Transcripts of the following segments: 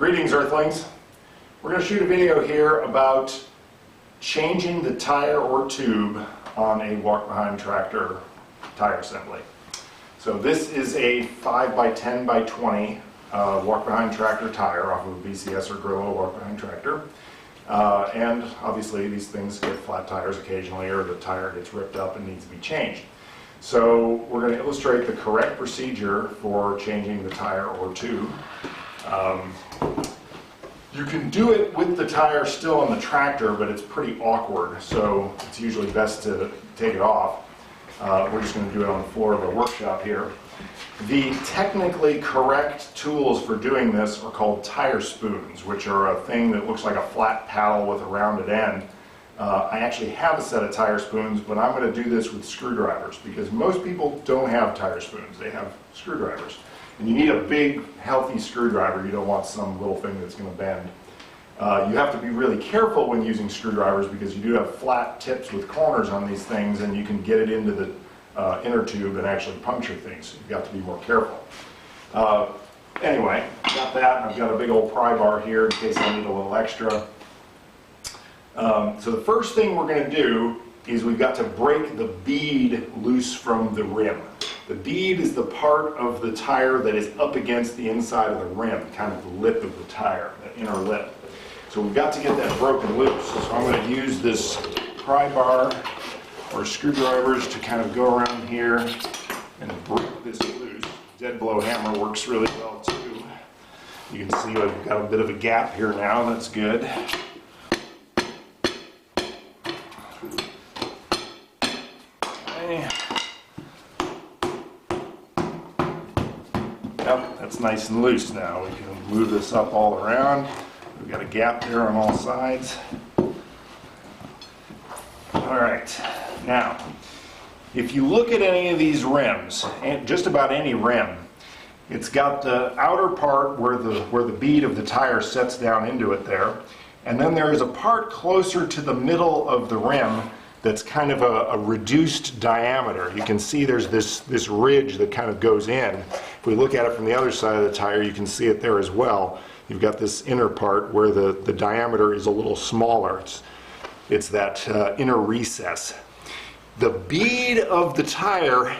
Greetings, Earthlings. We're going to shoot a video here about changing the tire or tube on a walk-behind tractor tire assembly. So this is a 5x10x20 walk-behind tractor tire off of a BCS or Gorilla walk-behind tractor. And obviously these things get flat tires occasionally, or the tire gets ripped up and needs to be changed. So we're going to illustrate the correct procedure for changing the tire or tube. You can do it with the tire still on the tractor, but it's pretty awkward, so it's usually best to take it off. We're just going to do it on the floor of a workshop here. The technically correct tools for doing this are called tire spoons, which are a thing that looks like a flat paddle with a rounded end. I actually have a set of tire spoons, but I'm going to do this with screwdrivers because most people don't have tire spoons. They have screwdrivers. And you need a big, healthy screwdriver. You don't want some little thing that's going to bend. You have to be really careful when using screwdrivers because you do have flat tips with corners on these things, and you can get it into the inner tube and actually puncture things. So you've got to be more careful. Anyway, got that. I've got a big old pry bar here in case I need a little extra. So the first thing we're going to do is we've got to break the bead loose from the rim. The bead is the part of the tire that is up against the inside of the rim, kind of the lip of the tire, the inner lip. So we've got to get that broken loose. So I'm going to use this pry bar or screwdrivers to kind of go around here and break this loose. Dead blow hammer works really well too. You can see I've got a bit of a gap here now. That's good. Yep, that's nice and loose now. We can move this up all around. We've got a gap there on all sides. Alright, now, if you look at any of these rims, and just about any rim, it's got the outer part where the bead of the tire sets down into it there, and then there is a part closer to the middle of the rim that's kind of a reduced diameter. You can see there's this ridge that kind of goes in. If we look at it from the other side of the tire, you can see it there as well. You've got this inner part where the diameter is a little smaller. It's that inner recess. The bead of the tire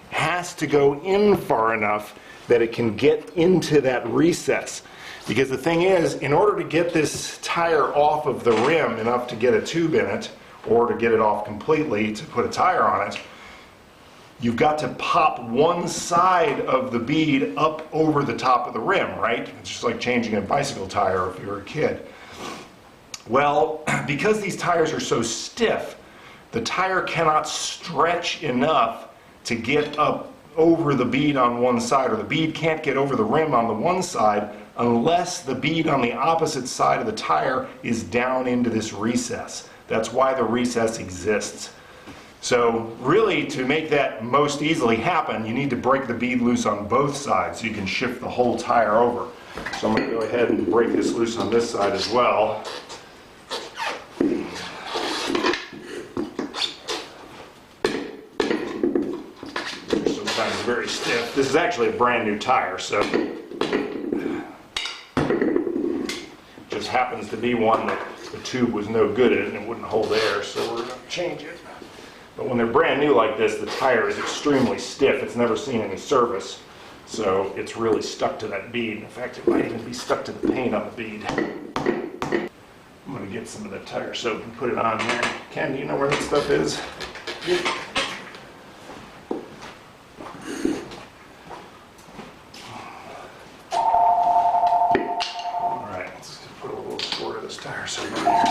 has to go in far enough that it can get into that recess. Because the thing is, in order to get this tire off of the rim enough to get a tube in it, or to get it off completely to put a tire on it, you've got to pop one side of the bead up over the top of the rim, right? It's just like changing a bicycle tire if you were a kid. Well, because these tires are so stiff, the tire cannot stretch enough to get up over the bead on one side, or the bead can't get over the rim on the one side unless the bead on the opposite side of the tire is down into this recess. That's why the recess exists. So really, to make that most easily happen, you need to break the bead loose on both sides so you can shift the whole tire over. So I'm going to go ahead and break this loose on this side as well. They're sometimes very stiff. This is actually a brand new tire, so it just happens to be one that the tube was no good at and it wouldn't hold air, so we're going to change it. But when they're brand new like this, the tire is extremely stiff. It's never seen any service, so it's really stuck to that bead. In fact, it might even be stuck to the paint on the bead. I'm going to get some of that tire soap and put it on here. Ken, do you know where that stuff is? Alright, let's put a little squirt of this tire soap on here.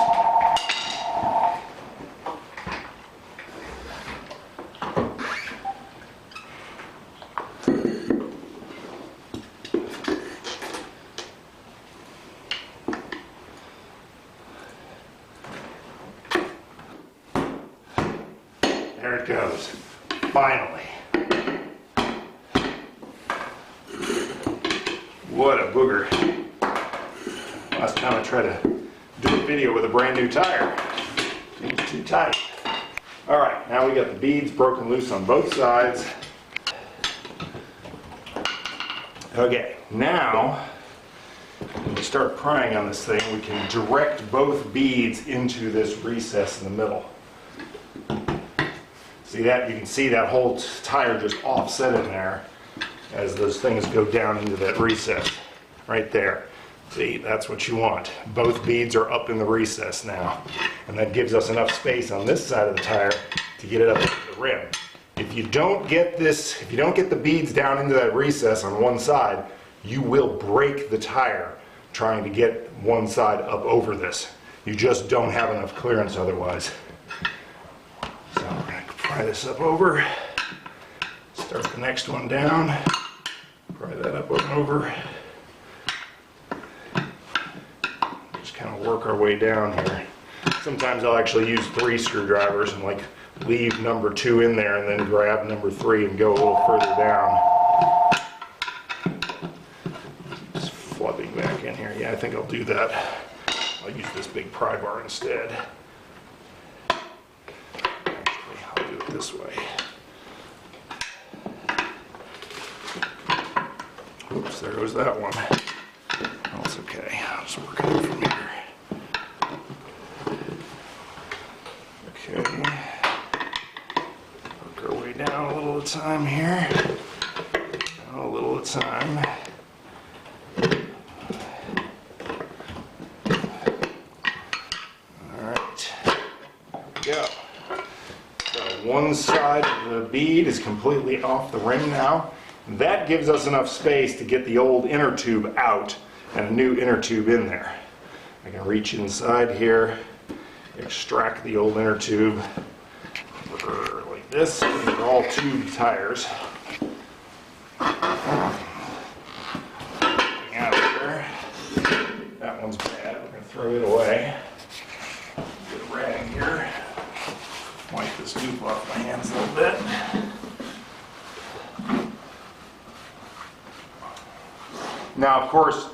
There it goes. Finally. What a booger. Last time I tried to do a video with a brand new tire, it was too tight. Alright, now we got the beads broken loose on both sides. Okay, now when we start prying on this thing, we can direct both beads into this recess in the middle. See that? You can see that whole tire just offset in there as those things go down into that recess right there. See, that's what you want. Both beads are up in the recess now, and that gives us enough space on this side of the tire to get it up to the rim. If you don't get the beads down into that recess on one side, you will break the tire trying to get one side up over this. You just don't have enough clearance otherwise. So we're going to pry this up over, start the next one down, pry that up and over. Just kind of work our way down here. Sometimes I'll actually use 3 screwdrivers and like leave number 2 in there and then grab number 3 and go a little further down. Just flubbing back in here. Yeah, I think I'll do that. I'll use this big pry bar instead. Actually, I'll do it this way. Oops, there goes that one. Well, it's okay. I'll just work it out from here. Okay. Work our way down a little at a time here. Down a little at a time. Alright. There we go. So one side of the bead is completely off the rim now. That gives us enough space to get the old inner tube out and a new inner tube in there. I can reach inside here, extract the old inner tube like this. These are all tube tires. Getting out of there. That one's bad. We're going to throw it away. Get a rag here. Wipe this goop off my hands a little bit. Now, of course,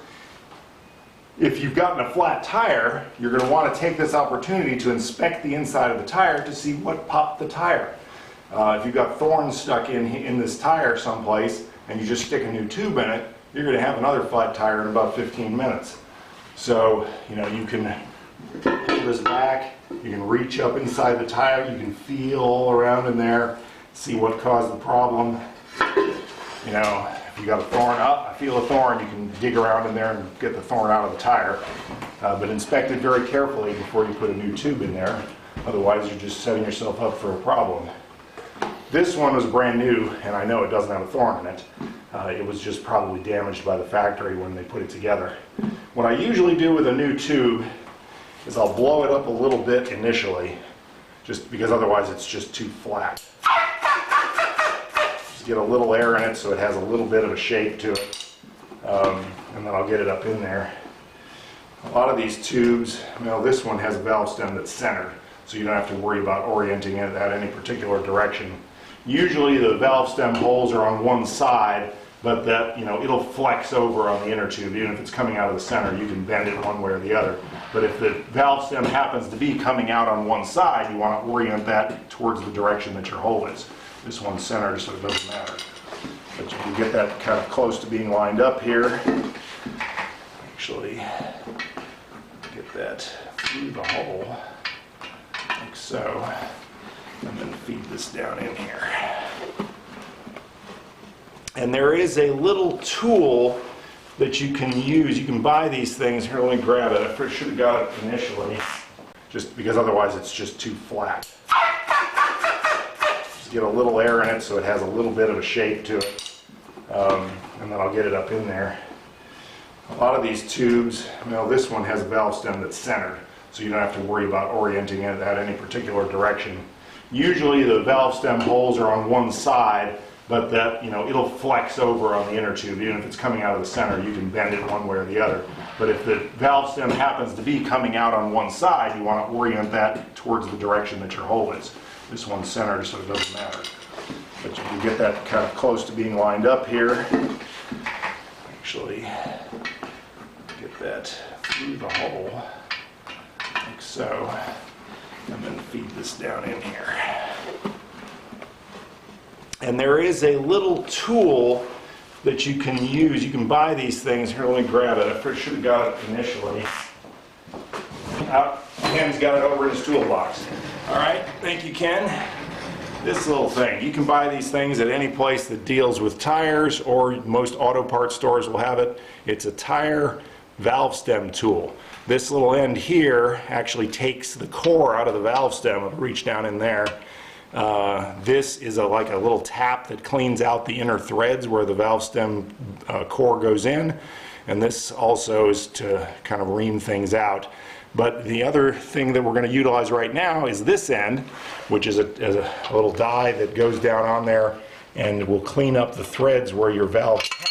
if you've gotten a flat tire, you're going to want to take this opportunity to inspect the inside of the tire to see what popped the tire. If you've got thorns stuck in this tire someplace and you just stick a new tube in it, you're going to have another flat tire in about 15 minutes. So, you know, you can pull this back, you can reach up inside the tire, you can feel all around in there, see what caused the problem. You know, if you got a thorn up, I feel a thorn, you can dig around in there and get the thorn out of the tire. But inspect it very carefully before you put a new tube in there. Otherwise, you're just setting yourself up for a problem. This one was brand new, and I know it doesn't have a thorn in it. It was just probably damaged by the factory when they put it together. What I usually do with a new tube is I'll blow it up a little bit initially, just because otherwise it's just too flat. Get a little air in it so it has a little bit of a shape to it, and then I'll get it up in there. A lot of these tubes, well, this one has a valve stem that's centered, so you don't have to worry about orienting it at any particular direction. Usually the valve stem holes are on one side, but that, you know, it'll flex over on the inner tube. Even if it's coming out of the center, you can bend it one way or the other. But if the valve stem happens to be coming out on one side, you want to orient that towards the direction that your hole is. This one's centered, so it doesn't matter. But you can get that kind of close to being lined up here. Actually, get that through the hole, like so, and then feed this down in here. And there is a little tool that you can use. You can buy these things. Here, let me grab it. I should have got it initially, just because otherwise it's just too flat. Get a little air in it so it has a little bit of a shape to it, and then I'll get it up in there. A lot of these tubes, well, this one has a valve stem that's centered, so you don't have to worry about orienting it at any particular direction. Usually the valve stem holes are on one side, but that, you know, it'll flex over on the inner tube. Even if it's coming out of the center, you can bend it one way or the other. But if the valve stem happens to be coming out on one side, you want to orient that towards the direction that your hole is. This one's centered, so it doesn't matter. But you can get that kind of close to being lined up here. Actually, get that through the hole, like so, and then feed this down in here. And there is a little tool that you can use. You can buy these things. Here, let me grab it. I should have got it initially. Ken's got it over in his toolbox. All right, thank you, Ken. This little thing, you can buy these things at any place that deals with tires, or most auto parts stores will have it. It's a tire valve stem tool. This little end here actually takes the core out of the valve stem. It'll reach down in there. This is like a little tap that cleans out the inner threads where the valve stem core goes in, and this also is to kind of ream things out. But the other thing that we're going to utilize right now is this end, which is a little die that goes down on there and will clean up the threads where your valve cap,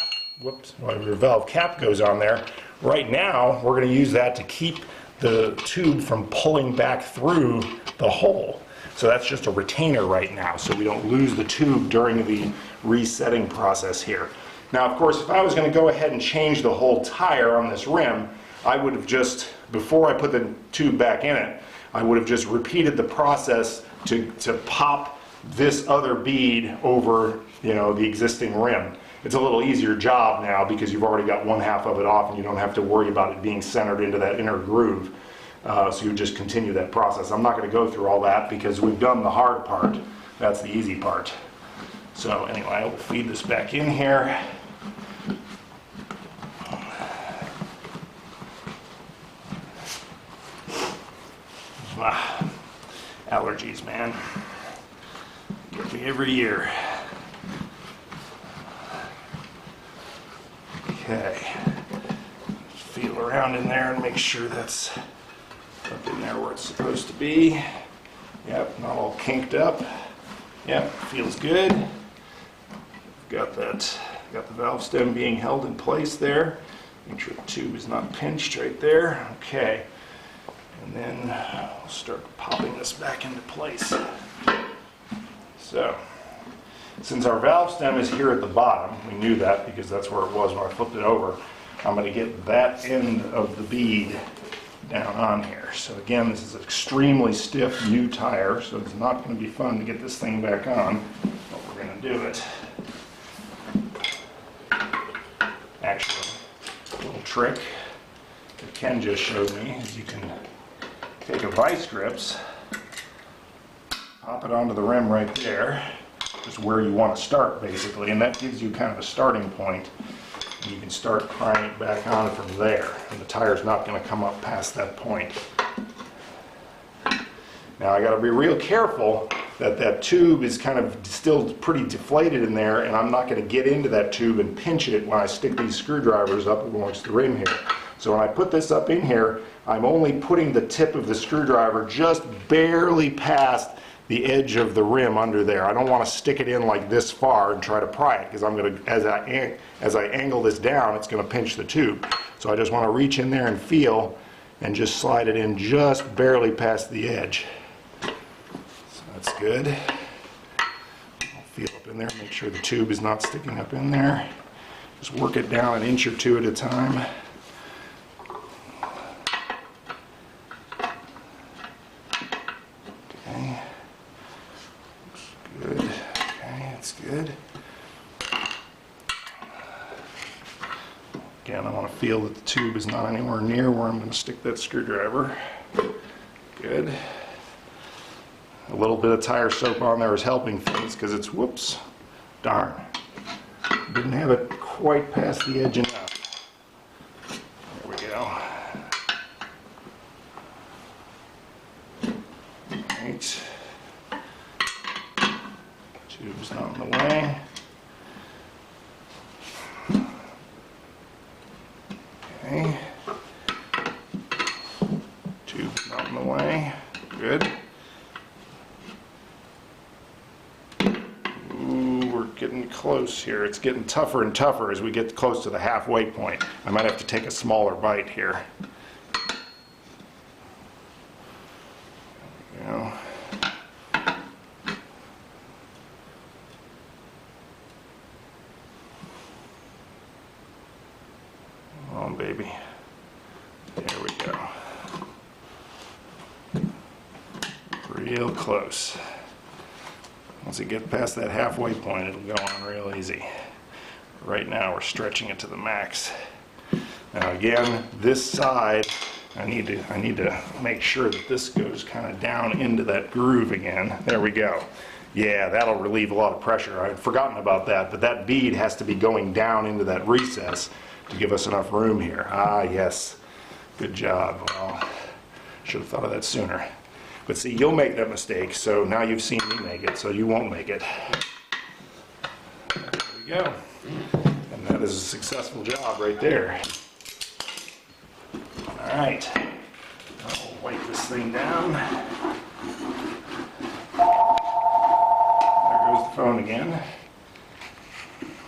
your valve cap goes on there. Right now, we're going to use that to keep the tube from pulling back through the hole. So that's just a retainer right now, so we don't lose the tube during the resetting process here. Now, of course, if I was going to go ahead and change the whole tire on this rim, I would have just, before I put the tube back in it, I would have just repeated the process to pop this other bead over, the existing rim. It's a little easier job now because you've already got one half of it off and you don't have to worry about it being centered into that inner groove. So you just continue that process. I'm not going to go through all that because we've done the hard part. That's the easy part. So anyway, I will feed this back in here. Allergies, man. Get me every year. Okay. Feel around in there and make sure that's up in there where it's supposed to be. Yep, not all kinked up. Yep, feels good. Got the valve stem being held in place there. Make sure the tube is not pinched right there. Okay. And then I'll start popping this back into place. So, since our valve stem is here at the bottom, we knew that because that's where it was when I flipped it over, I'm going to get that end of the bead down on here. So again, this is an extremely stiff new tire, so it's not going to be fun to get this thing back on, but we're going to do it. Actually, a little trick that Ken just showed me is you can take a vice grips, pop it onto the rim right there, just where you want to start basically, and that gives you kind of a starting point. And you can start prying it back on from there, and the tire's not going to come up past that point. Now I got to be real careful that that tube is kind of still pretty deflated in there, and I'm not going to get into that tube and pinch it when I stick these screwdrivers up against the rim here. So when I put this up in here, I'm only putting the tip of the screwdriver just barely past the edge of the rim under there. I don't want to stick it in like this far and try to pry it, because I'm going to, as I angle this down, it's going to pinch the tube. So I just want to reach in there and feel and just slide it in just barely past the edge. So that's good. I'll feel up in there, make sure the tube is not sticking up in there. Just work it down an inch or two at a time. Good. Again, I want to feel that the tube is not anywhere near where I'm going to stick that screwdriver. Good. A little bit of tire soap on there is helping things because it's, whoops, darn. Didn't have it quite past the edge enough. There we go. Right. Tube's not in the way. Okay. Tube's not in the way. Good. Ooh, we're getting close here. It's getting tougher and tougher as we get close to the halfway point. I might have to take a smaller bite here. There we go. Baby. There we go. Real close. Once you get past that halfway point, it'll go on real easy. Right now we're stretching it to the max. Now again, this side, I need to make sure that this goes kind of down into that groove again. There we go. Yeah, that'll relieve a lot of pressure. I had forgotten about that, but that bead has to be going down into that recess to give us enough room here. Ah, yes. Good job. Well, should have thought of that sooner. But see, you'll make that mistake, so now you've seen me make it, so you won't make it. There we go. And that is a successful job right there. All right. I'll wipe this thing down. There goes the phone again.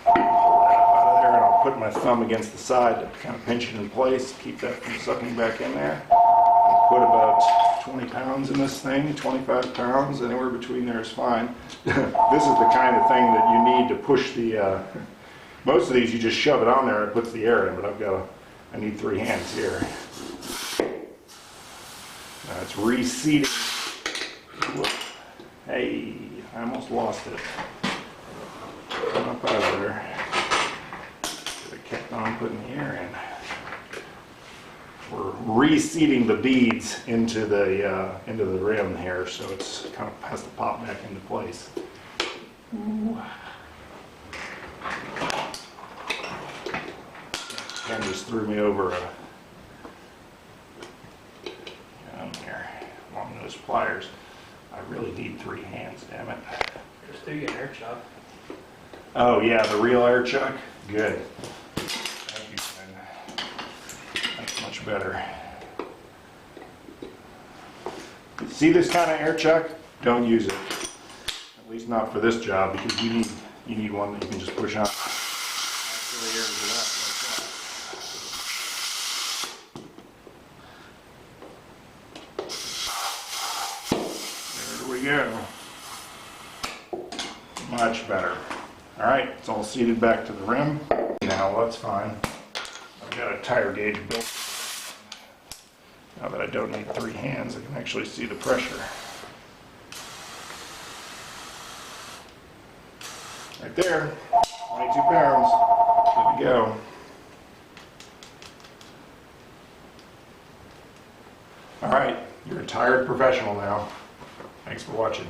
Pull that out of there, and I'll put my thumb against the side to kind of pinch it in place, keep that from sucking back in there. I'll put about 20 pounds in this thing, 25 pounds, anywhere between there is fine. This is the kind of thing that you need to push the, most of these you just shove it on there and it puts the air in, but I need 3 hands here. Now it's reseating. Whoop. Hey, I almost lost it. Come up out of there. Should have kept on putting the air in. We're reseating the beads into the rim here, so it's kind of has to pop back into place. Ooh. Ken just threw me over down there along those pliers. I really need 3 hands, damn it. Just do get an air chuck. Oh yeah, the real air chuck? Good. Thank you, Ken. That's much better. See this kind of air chuck? Don't use it. At least not for this job, because you need one that you can just push on. Actually, air it up like that. There we go. Much better. All right, it's all seated back to the rim. Now that's fine. I've got a tire gauge built. Now that I don't need 3 hands, I can actually see the pressure. Right there, 22 pounds, good to go. All right, you're a tired professional now. Thanks for watching.